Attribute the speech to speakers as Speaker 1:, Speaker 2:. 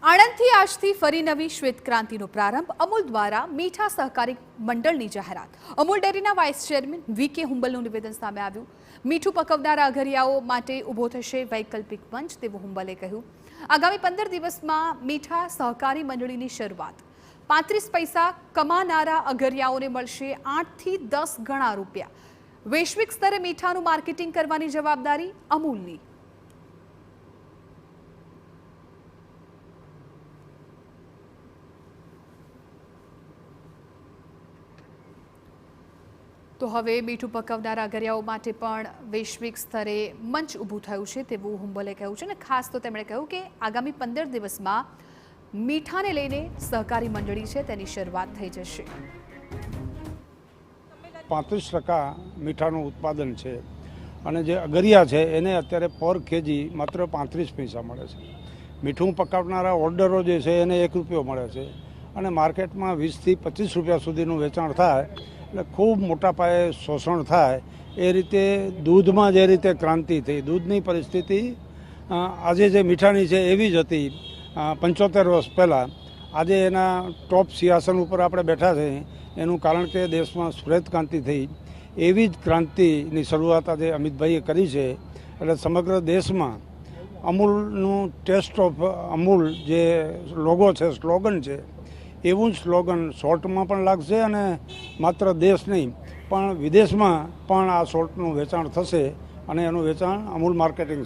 Speaker 1: આણંદથી આજથી ફરી નવી શ્વેત ક્રાંતિનો પ્રારંભ અમૂલ દ્વારા મીઠા સહકારી મંડળની જાહેરાત। અમૂલ ડેરીના વાઇસ ચેરમેન વી.કે. હુંબલનું નિવેદન સામે આવ્યું। મીઠું પકવનારા અઘરિયાઓ માટે ઊભો થશે વૈકલ્પિક મંચ તેવું હુંબલે કહ્યું। આગામી 15 દિવસમાં મીઠા સહકારી મંડળીની શરૂઆત। 35 પૈસા કમાનારા અઘરિયાઓને મળશે 8 થી 10 ગણા રૂપિયા। વૈશ્વિક સ્તરે મીઠાનું માર્કેટિંગ કરવાની જવાબદારી અમૂલની। તો હવે મીઠું પકવનારા અઘરિયાઓ માટે પણ વૈશ્વિક સ્તરે મંચ ઊભું થયું છે તેવું હુંબલે કહ્યું છે અને ખાસ તો તેમણે કહ્યું કે આગામી 15 દિવસમાં મીઠાને લઈને સહકારી મંડળી છે તેની શરૂઆત થઈ જશે।
Speaker 2: 35% મીઠાનું ઉત્પાદન છે અને જે અગરિયા છે એને અત્યારે પર કેજી માત્ર 35 પૈસા મળે છે। મીઠું પકાવનારા ઓર્ડરો જે છે એને 1 રૂપિયો મળે છે અને માર્કેટમાં 20 થી 25 રૂપિયા સુધીનું વેચાણ થાય એટલે ખૂબ મોટા પાયે શોષણ થાય। એ રીતે દૂધમાં જે રીતે ક્રાંતિ થઈ, દૂધની પરિસ્થિતિ આજે જે મીઠાની છે એવી જ હતી 75 વર્ષ પહેલાં। આજે એના ટોપ સિંહાસન ઉપર આપણે બેઠા છે એનું કારણ કે દેશમાં શ્વેત ક્રાંતિ થઈ। એવી જ ક્રાંતિની શરૂઆત આજે અમિતભાઈએ કરી છે એટલે સમગ્ર દેશમાં અમૂલનું ટેસ્ટ ઓફ અમૂલ જે લોગો છે, સ્લોગન છે, એવું જ સ્લોગન સોલ્ટમાં પણ લાગશે અને માત્ર દેશ નહીં પણ વિદેશમાં પણ આ સોલ્ટનું વેચાણ થશે અને એનું વેચાણ અમૂલ માર્કેટિંગ